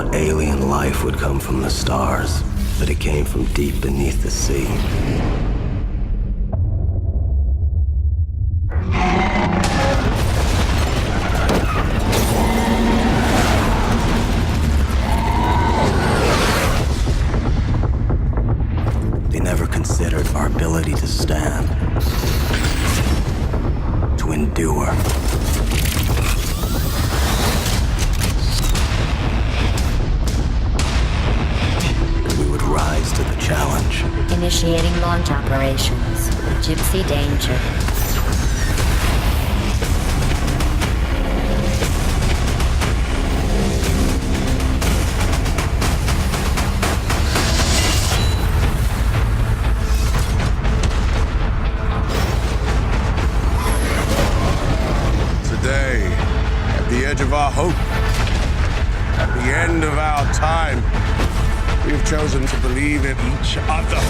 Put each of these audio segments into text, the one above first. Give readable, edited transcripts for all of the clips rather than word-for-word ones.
thought alien life would come from the stars, but it came from deep beneath the sea. They never considered our ability to stand, to endure. Rise to the challenge. Initiating launch operations. Gypsy danger. Today, at the edge of our hope, at the end of our time, we have chosen to believe in each other.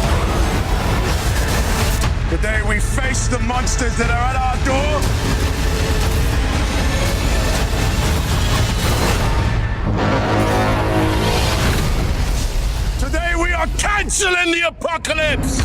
Today we face the monsters that are at our door. Today we are canceling the apocalypse.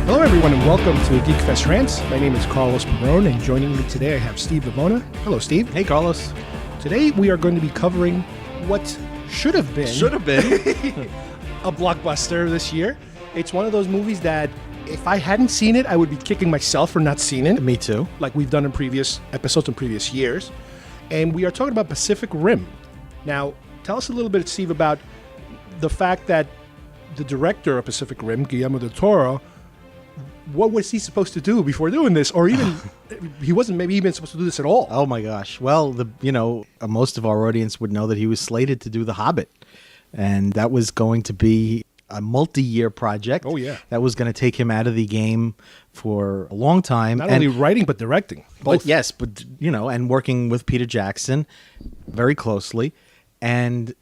Hello, everyone, and welcome to Geekfest Rants. My name is Carlos Perron, and joining me today I have Steve Lavona. Hello, Steve. Hey, Carlos. Today we are going to be covering what should have been a blockbuster this year. It's one of those movies that if I hadn't seen it, I would be kicking myself for not seeing it. Me too. Like we've done in previous episodes in previous years. And we are talking about Pacific Rim. Now, tell us a little bit, Steve, about the fact that the director of Pacific Rim, Guillermo Del Toro, what was he supposed to do before doing this? Or even, he wasn't maybe even supposed to do this at all. Oh my gosh. Well, most of our audience would know that he was slated to do The Hobbit. And that was going to be a multi-year project. Oh, yeah. That was going to take him out of the game for a long time. Not only writing, but directing. Both. And working with Peter Jackson very closely. And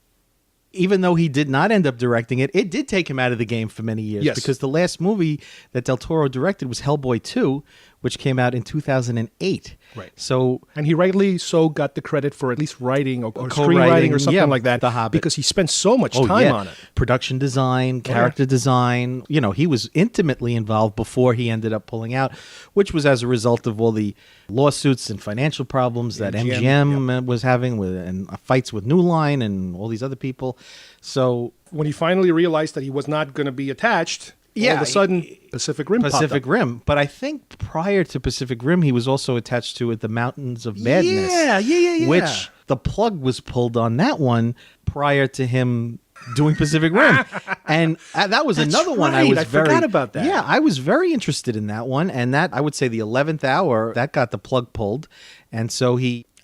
even though he did not end up directing it, it did take him out of the game for many years. Yes. Because the last movie that Del Toro directed was Hellboy 2, which came out in 2008. Right. So, and he rightly so got the credit for at least writing or co-writing, screenwriting or something like that. The Hobbit. Because he spent so much time on it. Production design, character design. He was intimately involved before he ended up pulling out, which was as a result of all the lawsuits and financial problems that MGM was having and fights with New Line and all these other people. So when he finally realized that he was not going to be attached, all of a sudden Pacific Rim popped up. Rim. But I think prior to Pacific Rim, he was also attached to The Mountains of Madness. Yeah. Which the plug was pulled on that one prior to him doing Pacific Rim. And that was another one I forgot about that. Yeah, I was very interested in that one. And that, I would say the 11th hour, that got the plug pulled. And so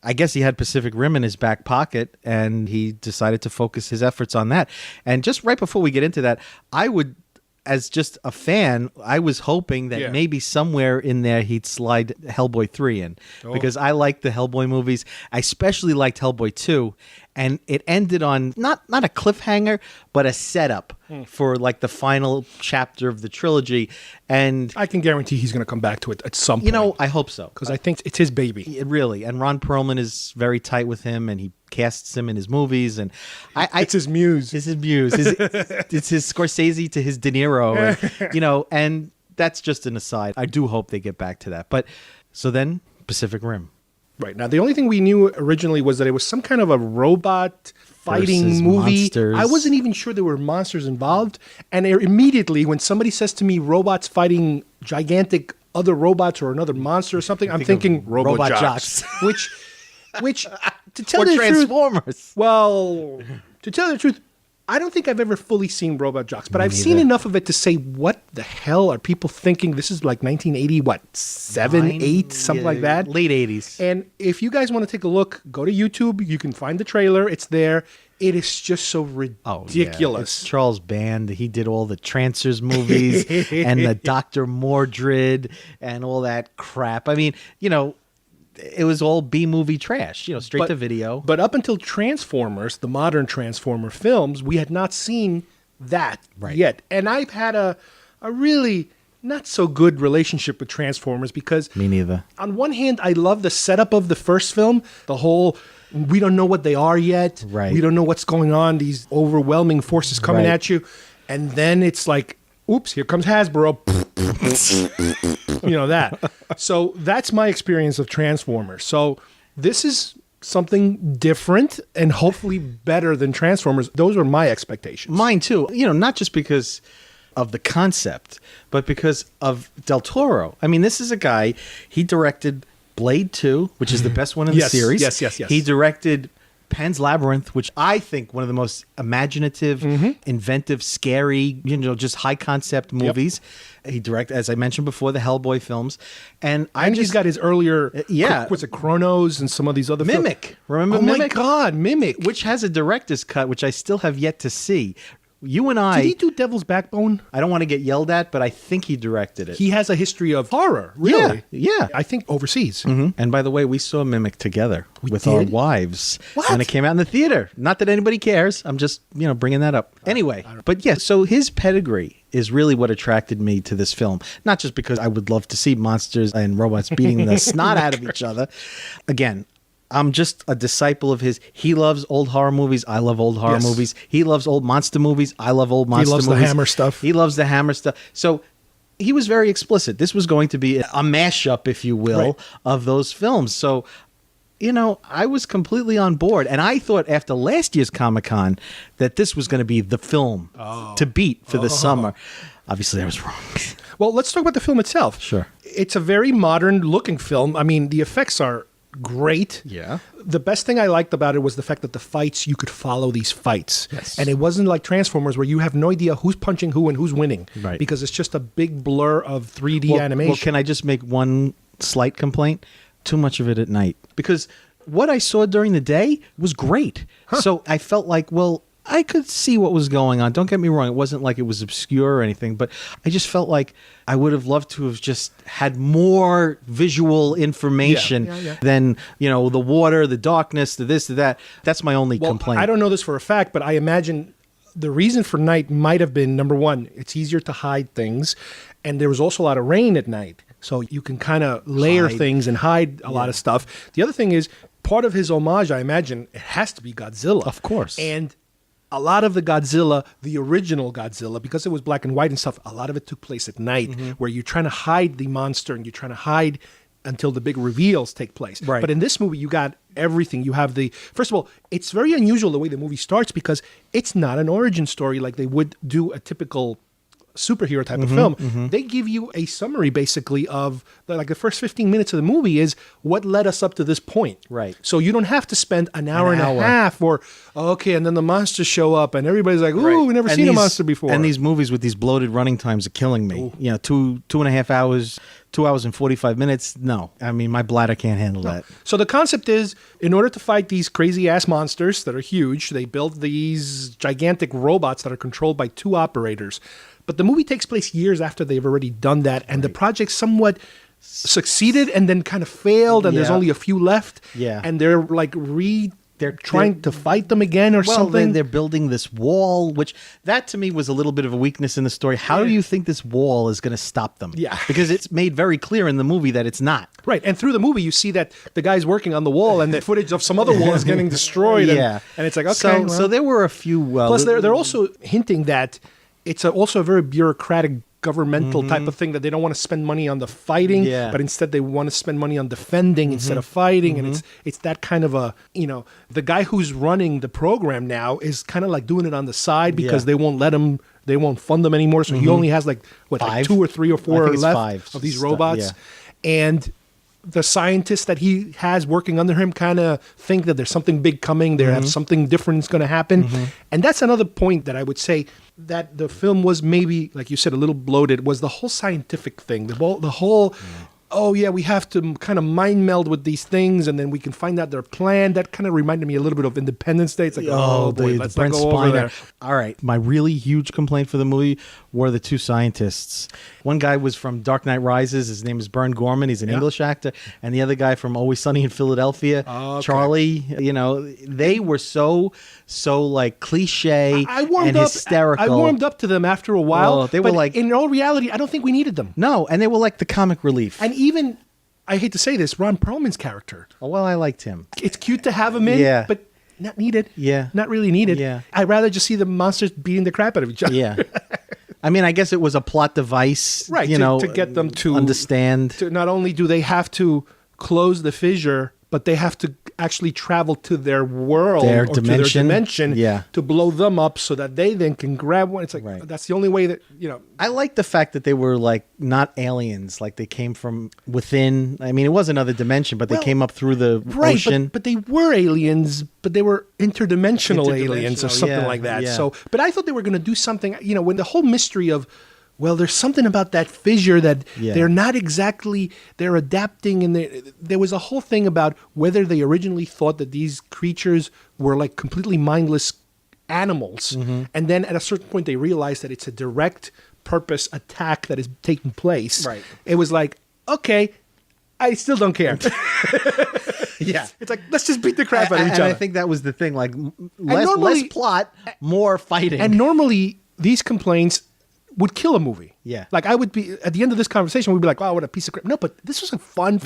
I guess he had Pacific Rim in his back pocket, and he decided to focus his efforts on that. And just right before we get into that, as just a fan, I was hoping that maybe somewhere in there he'd slide Hellboy 3 in. Because I like the Hellboy movies. I especially liked Hellboy 2. And it ended on not a cliffhanger, but a setup for like the final chapter of the trilogy. And I can guarantee he's going to come back to it at some point. I hope so. Because I think it's his baby. It really. And Ron Perlman is very tight with him, and he casts him in his movies. And it's his muse. It's his muse. It's his Scorsese to his De Niro. And that's just an aside. I do hope they get back to that. But so then Pacific Rim. Right. Now, the only thing we knew originally was that it was some kind of a robot fighting versus movie. Monsters. I wasn't even sure there were monsters involved. And immediately, when somebody says to me, robots fighting gigantic other robots or another monster or something, I'm thinking Robot Jocks. which, to tell or the Transformers. Truth, well, to tell the truth, I don't think I've ever fully seen Robot Jox, but I've seen enough of it to say, what the hell are people thinking? This is like 1980, what, 7, 8, something like that? Late 80s. And if you guys want to take a look, go to YouTube. You can find the trailer. It's there. It is just so ridiculous. It's Charles Band. He did all the Trancers movies and the Dr. Mordred and all that crap. I mean, you know, it was all B-movie trash, you know, straight to video. But up until Transformers, the modern Transformer films, we had not seen that yet. And I've had a really not so good relationship with Transformers because... Me neither. On one hand, I love the setup of the first film, the whole... We don't know what they are yet. Right. We don't know what's going on. These overwhelming forces coming at you. And then it's like, oops, here comes Hasbro. You know that. So that's my experience of Transformers. So this is something different and hopefully better than Transformers. Those are my expectations. Mine too. You know, not just because of the concept, but because of Del Toro. I mean, this is a guy, he directed Blade 2, which is the best one in the series. Yes. He directed Pan's Labyrinth, which I think one of the most imaginative, inventive, scary, you know, just high concept movies. He directed, as I mentioned before, the Hellboy films. And he's got his earlier, what's it, Chronos and some of these other Mimic. films. Remember Mimic? Oh my God, Mimic. Which has a director's cut, which I still have yet to see. You and I... Did he do Devil's Backbone? I don't want to get yelled at, but I think he directed it. He has a history of horror, really. Yeah. I think overseas. And by the way, we saw Mimic together with our wives when it came out in the theater. Not that anybody cares. I'm just, you know, bringing that up. Anyway, but yeah, so his pedigree is really what attracted me to this film. Not just because I would love to see monsters and robots beating the snot out of each other. Again, I'm just a disciple of his. He loves old horror movies. I love old horror movies. He loves old monster movies. I love old monster movies. He loves the Hammer stuff. He loves the Hammer stuff. So he was very explicit. This was going to be a mashup, if you will, of those films. So, you know, I was completely on board. And I thought after last year's Comic-Con that this was going to be the film to beat for the summer. Obviously, I was wrong. Well, let's talk about the film itself. Sure. It's a very modern-looking film. I mean, the effects are great. Yeah. The best thing I liked about it was the fact that the fights, you could follow these fights. Yes. And it wasn't like Transformers where you have no idea who's punching who and who's winning. Right. Because it's just a big blur of 3D animation. Well, can I just make one slight complaint? Too much of it at night. Because what I saw during the day was great. So I felt like, well, I could see what was going on. Don't get me wrong. It wasn't like it was obscure or anything, but I just felt like I would have loved to have just had more visual information than, you know, the water, the darkness, the this, the that. That's my only complaint. I don't know this for a fact, but I imagine the reason for night might have been, number one, it's easier to hide things. And there was also a lot of rain at night. So you can kind of layer things and hide a lot of stuff. The other thing is, part of his homage, I imagine, it has to be Godzilla. Of course. And a lot of the Godzilla, the original Godzilla, because it was black and white and stuff, a lot of it took place at night where you're trying to hide the monster and you're trying to hide until the big reveals take place. Right. But in this movie, you got everything. You have first of all, it's very unusual the way the movie starts because it's not an origin story like they would do a typical superhero type of film. They give you a summary basically of the first 15 minutes of the movie is what led us up to this point. Right. So you don't have to spend an hour and a half or and then the monsters show up and everybody's like, ooh, we never seen a monster before. And these movies with these bloated running times are killing me. Ooh. You know, 2.5 hours, 2 hours and 45 minutes. No, I mean, my bladder can't handle that. So the concept is, in order to fight these crazy ass monsters that are huge, they build these gigantic robots that are controlled by 2 operators. But the movie takes place years after they've already done that, and the project somewhat succeeded and then kind of failed, and there's only a few left. Yeah. And they're like they're trying to fight them again or something. Well, they're building this wall, which that to me was a little bit of a weakness in the story. How do you think this wall is going to stop them? Yeah. Because it's made very clear in the movie that it's not. Right. And through the movie, you see that the guy's working on the wall and the footage of some other wall is getting destroyed. And it's like, okay. So there were a few... Plus, they're also hinting that it's also a very bureaucratic governmental type of thing that they don't want to spend money on the fighting, but instead they want to spend money on defending instead of fighting. And it's that kind of a, the guy who's running the program now is kind of like doing it on the side because they won't let him, they won't fund them anymore. So he only has like 2 or 3 or 4 left of these robots. And the scientists that he has working under him kind of think that there's something big coming. They have something different is going to happen. And that's another point that I would say that the film was maybe, like you said, a little bloated, was the whole scientific thing. The whole, oh yeah, we have to kind of mind meld with these things and then we can find out their plan. That kind of reminded me a little bit of Independence Day. It's like, oh boy, let's not go over there. All right. My really huge complaint for the movie were the two scientists. One guy was from Dark Knight Rises. His name is Bern Gorman. He's an English actor. And the other guy from Always Sunny in Philadelphia, Charlie. You know, they were so like cliche and hysterical. I warmed up to them after a while. Oh, they were like, in all reality, I don't think we needed them. No, and they were like the comic relief. And even, I hate to say this, Ron Perlman's character. Oh, well, I liked him. It's cute to have him in, but not needed. Yeah. Not really needed. Yeah. I'd rather just see the monsters beating the crap out of each other. Yeah. I mean, I guess it was a plot device, right, to get them to understand. To not only do they have to close the fissure, but they have to actually travel to their world, their or dimension, to their dimension, to blow them up so that they then can grab one. It's like, that's the only way that, I like the fact that they were like not aliens, like they came from within. I mean, it was another dimension, but they came up through the ocean. But they were aliens, but they were interdimensional aliens or something like that. Yeah. So, but I thought they were going to do something, when the whole mystery of, well, there's something about that fissure that they're not exactly, they're adapting. And there was a whole thing about whether they originally thought that these creatures were like completely mindless animals. And then at a certain point, they realized that it's a direct purpose attack that is taking place. Right. It was like, okay, I still don't care. Yeah. It's like, let's just beat the crap out of each other. I think that was the thing, like less plot, more fighting. And normally these complaints would kill a movie. Yeah. Like I would be, at the end of this conversation, we'd be like, wow, what a piece of crap. No, but this was a fun,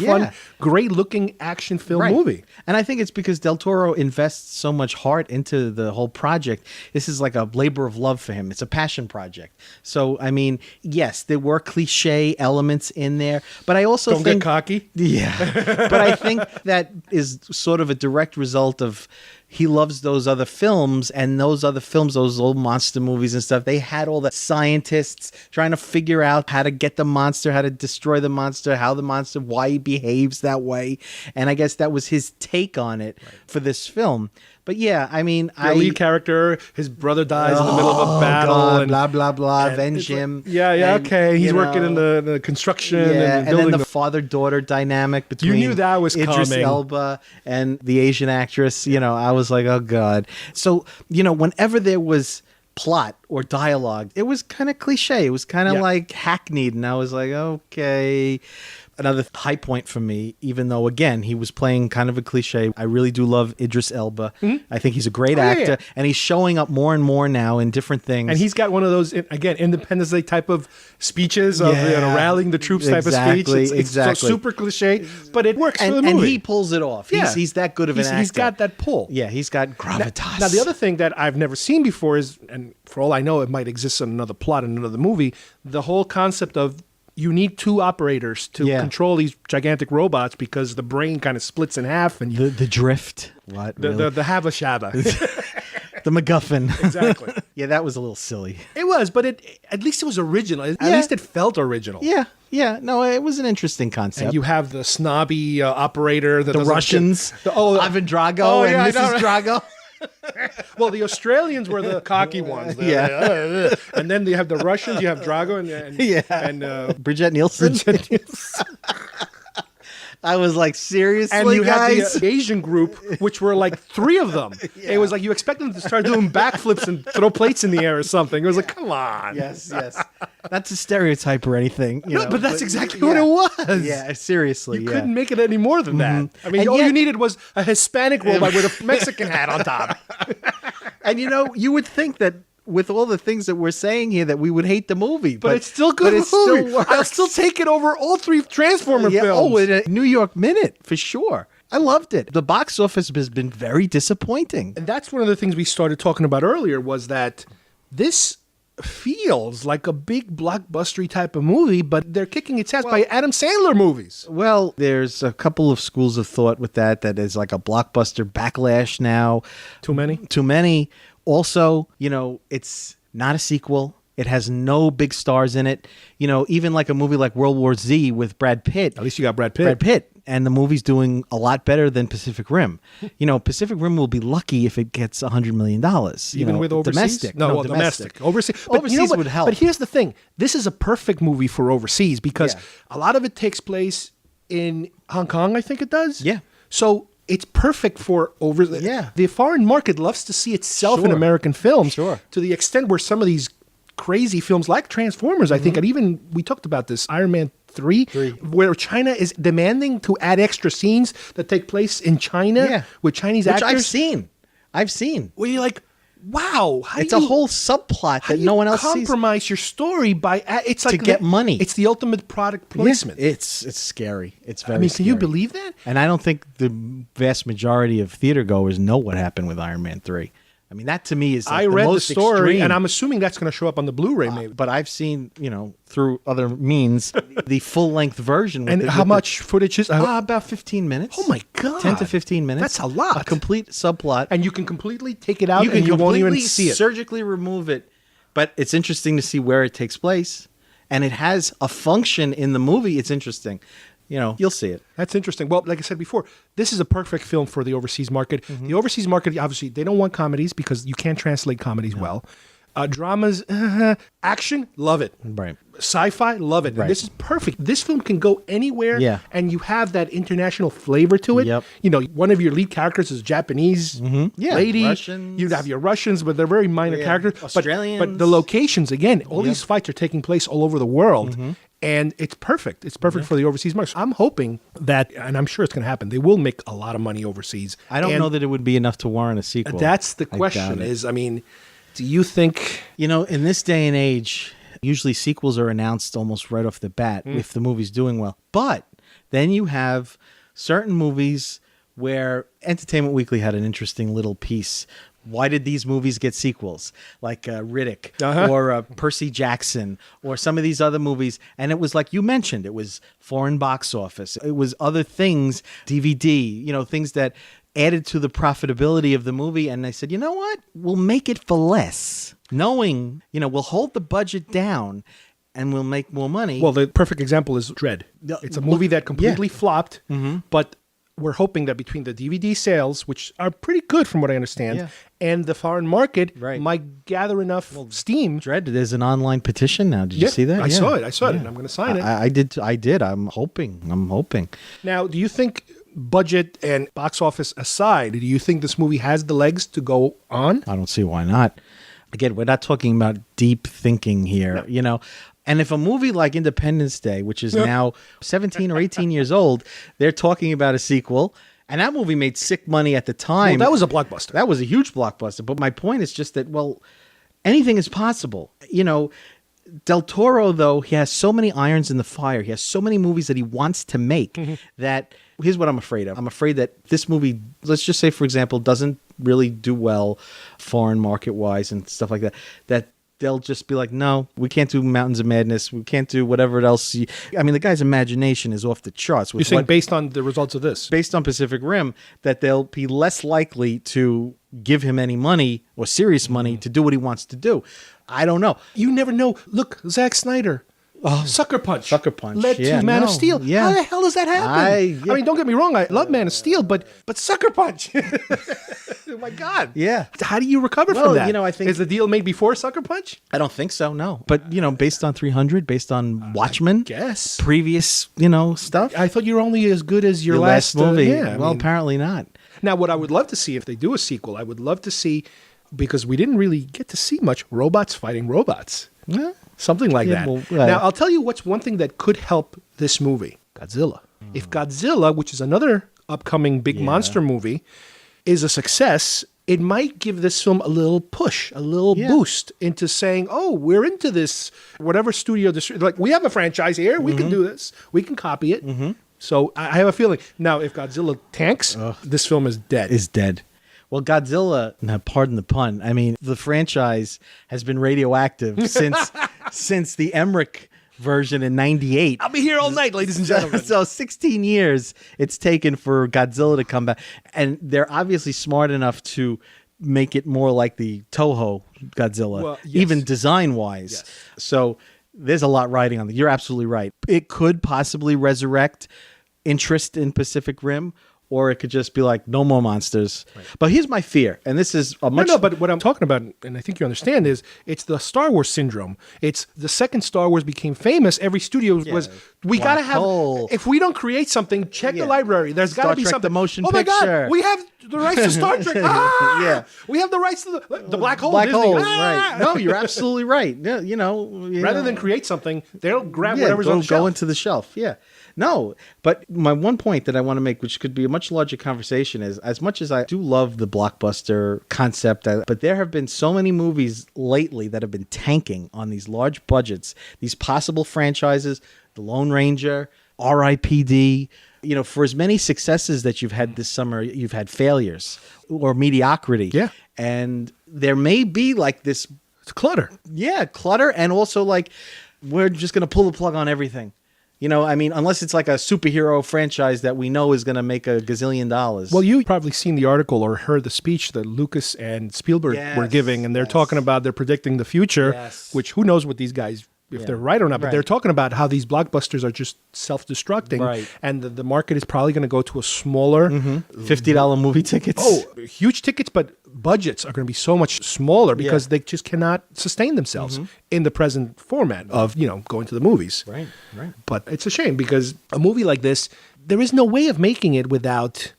great looking action film movie. And I think it's because Del Toro invests so much heart into the whole project. This is like a labor of love for him. It's a passion project. So, I mean, yes, there were cliche elements in there, but I also Don't get cocky. Yeah. But I think that is sort of a direct result of he loves those other films, and those other films, those old monster movies and stuff, they had all the scientists trying to figure out how to get the monster, how to destroy the monster, how the monster, why he behaves that way. And I guess that was his take on it for this film. But yeah, I mean, the lead character, his brother dies in the middle of a battle, God, and blah blah blah, avenge him. Okay. He's working in the construction, and then the father-daughter dynamic between you knew that was Idris coming. Elba and the Asian actress. I was like, oh god. So whenever there was plot or dialogue, it was kind of cliche. It was kind of like hackneyed, and I was like, okay. Another high point for me, even though, again, he was playing kind of a cliche. I really do love Idris Elba. I think he's a great actor, and he's showing up more and more now in different things. And he's got one of those, again, Independence Day type of speeches of rallying the troops type of speech. It's so super cliche, but it works for the movie. And he pulls it off. He's that good of an actor. He's got that pull. Yeah, he's got gravitas. Now, the other thing that I've never seen before is, and for all I know, it might exist in another plot in another movie, the whole concept of you need two operators to control these gigantic robots because the brain kind of splits in half. And the drift. What? The Habba Shabba. The MacGuffin. Exactly. Yeah, that was a little silly. It was, but at least it was original. At least it felt original. Yeah. No, it was an interesting concept. And you have the snobby operator. The Russians. Ivan Drago and Mrs. Drago. Well, the Australians were the cocky ones. And then you have the Russians. You have Drago and Bridget Nielsen. I was like, seriously, and you guys? had the Asian group, which were like three of them. It was like you expect them to start doing backflips and throw plates in the air or something. It was like, come on. Yes. Not to stereotype or anything. But that's exactly what it was. Yeah, seriously. You couldn't make it any more than that. I mean, all you needed was a Hispanic robot with a Mexican hat on top. And you would think that with all the things that we're saying here that we would hate the movie. But it's still good movie. Still works. I'll still take it over all three Transformer films. Oh, in a New York Minute, for sure. I loved it. The box office has been very disappointing. And that's one of the things we started talking about earlier was that this feels like a big blockbustery type of movie, but they're kicking its ass by Adam Sandler movies. Well, there's a couple of schools of thought with that is like a blockbuster backlash now. Too many? Too many. Also, it's not a sequel. It has no big stars in it. You know, even like a movie like World War Z with Brad Pitt. At least you got Brad Pitt. Brad Pitt. And the movie's doing a lot better than Pacific Rim. You know, Pacific Rim will be lucky if it gets $100 million. Even with overseas? Domestic. No, domestic. Overseas. But Overseas you know what? would help. But here's the thing. This is a perfect movie for overseas because a lot of it takes place in Hong Kong, I think it does. Yeah. So it's perfect for Yeah. The foreign market loves to see itself in Sure. American films. Sure. To the extent where some of these crazy films like Transformers, I think, and even we talked about this, Iron Man 3, where China is demanding to add extra scenes that take place in China with Chinese actors. I've seen. Where you're like, wow. It's a whole subplot that no one else sees. Compromise your story by it's like To get money. It's the ultimate product placement. It's scary. It's very I mean, scary. can you believe that? And I don't think the vast majority of theater goers know what happened with Iron Man 3. I mean, that to me is like I read the most story, extreme. and I'm assuming that's going to show up on the Blu-ray, maybe. But I've seen, you know, through other means, the full-length version. With And the, how with much footage is? about 15 minutes. Oh my God. 10 to 15 minutes. That's a lot. A complete subplot. And you can completely take it out, you can and you won't even completely see it. surgically remove it. But it's interesting to see where it takes place, and it has a function in the movie. It's interesting. You know, you'll see it. That's interesting. Well, like I said before, this is a perfect film for the overseas market. The overseas market, obviously, they don't want comedies because you can't translate comedies well. Dramas, action, love it. Right. Sci-fi, love it. Right. This is perfect. This film can go anywhere, Yeah. and you have that international flavor to it. Yep. You know, one of your lead characters is Japanese Yeah, lady. Russians. You have your Russians, but they're very minor Yeah. characters. But Australians. the locations, again, all these fights are taking place all over the world. And it's perfect. It's perfect for the overseas market. So I'm hoping that, and I'm sure it's going to happen, they will make a lot of money overseas. I don't And know that it would be enough to warrant a sequel. That's the I doubt question it. is, I mean, do you think... You know, in this day and age, usually sequels are announced almost right off the bat if the movie's doing well. But then you have certain movies where Entertainment Weekly had an interesting little piece. Why did these movies get sequels? Like Riddick or Percy Jackson or some of these other movies. And it was like you mentioned, it was foreign box office. It was other things, DVD, you know, things that added to the profitability of the movie. And they said, you know what? We'll make it for less. Knowing, you know, we'll hold the budget down and we'll make more money. Well, the perfect example is Dread. It's a movie that completely flopped, but we're hoping that between the DVD sales, which are pretty good from what I understand, and the foreign market might gather enough steam. Dread, there's an online petition now. Did you see that? I saw it. I saw it, and I'm going to sign it. I did. I'm hoping. Now, do you think, budget and box office aside, do you think this movie has the legs to go on? I don't see why not. Again, we're not talking about deep thinking here, you know. And if a movie like Independence Day, which is now 17 or 18 years old, they're talking about a sequel, and that movie made sick money at the time. Well, that was a blockbuster. That was a huge blockbuster. But my point is just that, well, anything is possible. You know, Del Toro, though, he has so many irons in the fire. He has so many movies that he wants to make that here's what I'm afraid of. I'm afraid that this movie, let's just say, for example, doesn't really do well foreign market-wise and stuff like that, that they'll just be like, no, we can't do Mountains of Madness. We can't do whatever else. I mean, the guy's imagination is off the charts. You're saying based on the results of this? Based on Pacific Rim, that they'll be less likely to give him any money or serious money to do what he wants to do. I don't know. You never know. Look, Zack Snyder. Sucker Punch. Sucker Punch. Led to Man of Steel. Yeah. How the hell does that happen? I mean, don't get me wrong. I love Man of Steel, but Sucker Punch. Oh, my God. Yeah. How do you recover Well, from that? you know, I think- Is the deal made before Sucker Punch? I don't think so, no. But, you know, based on 300, based on Watchmen, Yes. previous, you know, stuff. I thought you were only as good as your last movie. yeah, I Well, mean- apparently not. Now, what I would love to see if they do a sequel, I would love to see, because we didn't really get to see much, robots fighting robots. Yeah. Something like Yeah, that. well, Now, I'll tell you what's one thing that could help this movie. Godzilla. If Godzilla, which is another upcoming big monster movie, is a success, it might give this film a little push, a little boost into saying, oh, we're into this, whatever studio, like, we have a franchise here, we can do this, we can copy it. So I have a feeling. Now, if Godzilla tanks, this film is dead. Is dead. Well, Godzilla, now pardon the pun, I mean, the franchise has been radioactive since the Emmerich version in 98. I'll be here all night, ladies and gentlemen. So 16 years it's taken for Godzilla to come back. And they're obviously smart enough to make it more like the Toho Godzilla, Well, yes. even design-wise. Yes. So there's a lot riding on it. You're absolutely right. It could possibly resurrect interest in Pacific Rim, or it could just be like, no more monsters. Right. But here's my fear, and this is a much... No, but what I'm talking about, and I think you understand, is it's the Star Wars syndrome. It's the second Star Wars became famous, every studio was, we got to have... hole. If we don't create something, check the library. There's got to be Trek, something. the motion oh my picture. God, we have the rights to Star Trek. Yeah. We have the rights to the black hole. Black Disney. holes, right. No, you're absolutely right. Yeah, Rather than create something, they'll grab whatever's on the shelf. Go into the shelf, yeah. No, but my one point that I want to make, which could be a much larger conversation, is as much as I do love the blockbuster concept, but there have been so many movies lately that have been tanking on these large budgets, these possible franchises, The Lone Ranger, R.I.P.D., for as many successes that you've had this summer, you've had failures or mediocrity. Yeah. And there may be like this... It's clutter. Yeah, clutter, and also like, we're just going to pull the plug on everything. Unless it's like a superhero franchise that we know is going to make $1 gazillion. Well, you probably seen the article or heard the speech that Lucas and Spielberg were giving, and they're talking about they're predicting the future, which who knows what these guys, if they're right or not, but they're talking about how these blockbusters are just self-destructing, and the market is probably going to go to a smaller... $50 movie tickets. Oh, huge tickets, but budgets are going to be so much smaller because they just cannot sustain themselves in the present format of, going to the movies. Right. But it's a shame because a movie like this, there is no way of making it without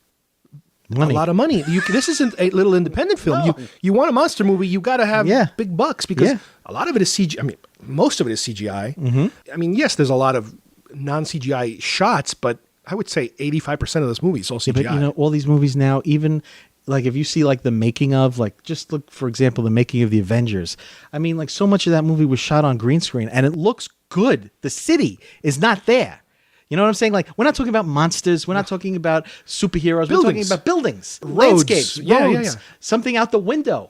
money. A lot of money. This isn't a little independent film. No. You want a monster movie, you got to have big bucks because a lot of it is CGI. Most of it is CGI. Yes, there's a lot of non-CGI shots, but I would say 85% of this movie is all CGI. But all these movies now, even like if you see like the making of, like just look, for example, the making of the Avengers. Like so much of that movie was shot on green screen and it looks good. The city is not there. You know what I'm saying? Like, we're not talking about monsters. We're not talking about superheroes. We're talking about buildings, roads, landscapes, roads, roads, something out the window.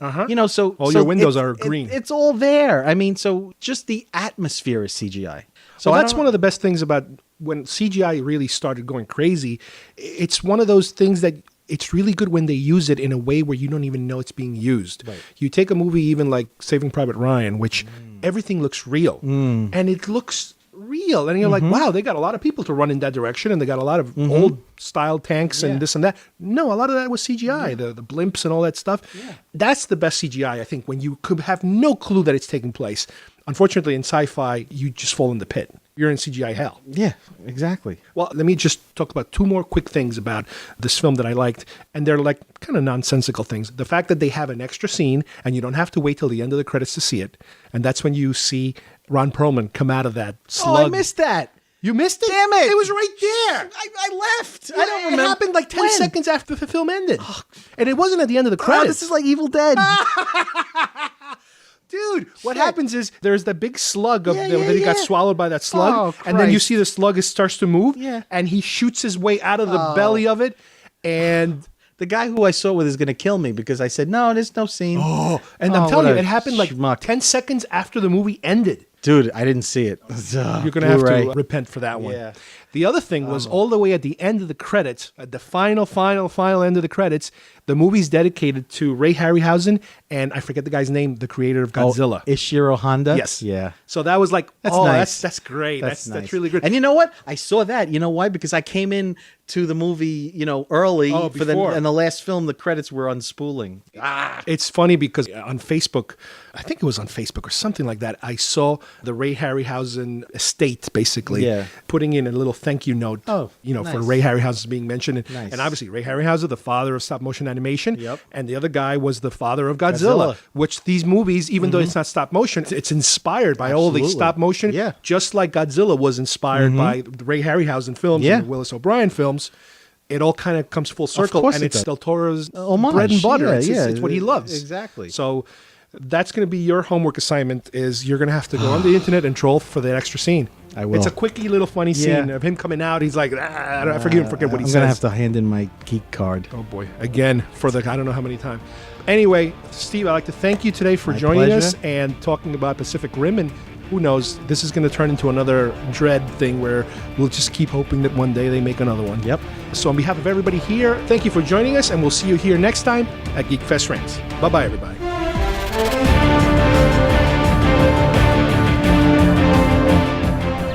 So all your windows are green. It's all there. So just the atmosphere is CGI. So that's one of the best things about when CGI really started going crazy. It's one of those things that it's really good when they use it in a way where you don't even know it's being used. Right. You take a movie even like Saving Private Ryan, which everything looks real. And it looks real. And you're like, wow, they got a lot of people to run in that direction and they got a lot of old style tanks and this and that. No, a lot of that was CGI, the blimps and all that stuff. Yeah. That's the best CGI, I think, when you could have no clue that it's taking place. Unfortunately, in sci-fi, you just fall in the pit. You're in CGI hell. Yeah, exactly. Well, let me just talk about two more quick things about this film that I liked, and they're like kind of nonsensical things. The fact that they have an extra scene, and you don't have to wait till the end of the credits to see it, and that's when you see Ron Perlman come out of that slug. Oh, I missed that. You missed it? Damn it. It was right there. I left. Yeah, I don't remember. It happened like 10 seconds after the film ended. And it wasn't at the end of the credits. This is like Evil Dead. Dude, what happens is there's that big slug that he got swallowed by that slug, Oh, and then you Christ. see the slug starts to move, Yeah. and he shoots his way out of the belly of it, and The guy who I saw with is going to kill me because I said, no, there's no scene. I'm telling what you, a it happened like schmuck. 10 seconds after the movie ended. Dude, I didn't see it. You're going to have to repent for that one. Yeah. The other thing was all the way at the end of the credits, at the final end of the credits, the movie's dedicated to Ray Harryhausen and I forget the guy's name, the creator of Godzilla. Ishiro Honda? Yes. Yeah. So that was like, That's oh, nice. that's great. That's nice. That's really good. And you know what? I saw that. You know why? Because I came in to the movie, early for and the last film, the credits were unspooling. It's funny because on Facebook, I think it was on Facebook or something like that, I saw the Ray Harryhausen estate basically putting in a little thank you note, for Ray Harryhausen being mentioned. Nice. And obviously Ray Harryhausen, the father of stop motion animation, Yep. and the other guy was the father of Godzilla. Which these movies, even though it's not stop motion, it's inspired by all the stop motion, just like Godzilla was inspired by the Ray Harryhausen films and the Willis O'Brien films. It all kind of comes full circle, and it's Del Toro's bread and butter. It's what he loves. Exactly. So that's going to be your homework assignment is you're going to have to go on the internet and troll for that extra scene. I will. It's a quickie little funny scene of him coming out. He's like, I forget what he says. I'm going to have to hand in my geek card. Oh, boy. Again, for the I don't know how many times. Anyway, Steve, I'd like to thank you today for My joining pleasure. us and talking about Pacific Rim. And who knows? This is going to turn into another Dread thing where we'll just keep hoping that one day they make another one. Yep. So on behalf of everybody here, thank you for joining us, and we'll see you here next time at Geekfest Rants. Bye-bye, everybody.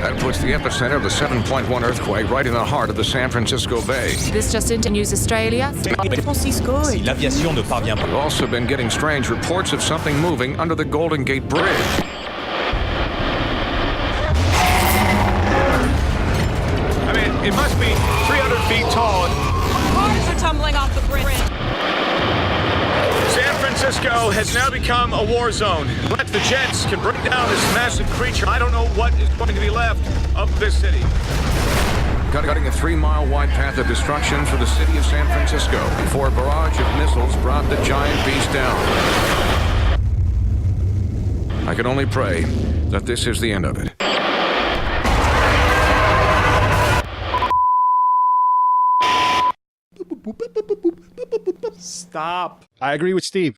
That puts the epicenter of the 7.1 earthquake right in the heart of the San Francisco Bay. This just into News Australia. Si l'aviation ne parvient pas. We've also been getting strange reports of something moving under the Golden Gate Bridge. I mean, it must be 300 feet tall. Cars are tumbling off the bridge. San Francisco has now become a war zone. Unless the jets can bring down this massive creature, I don't know what is going to be left of this city. Cutting a 3-mile wide path of destruction for the city of San Francisco before a barrage of missiles brought the giant beast down. I can only pray that this is the end of it. Stop. I agree with Steve.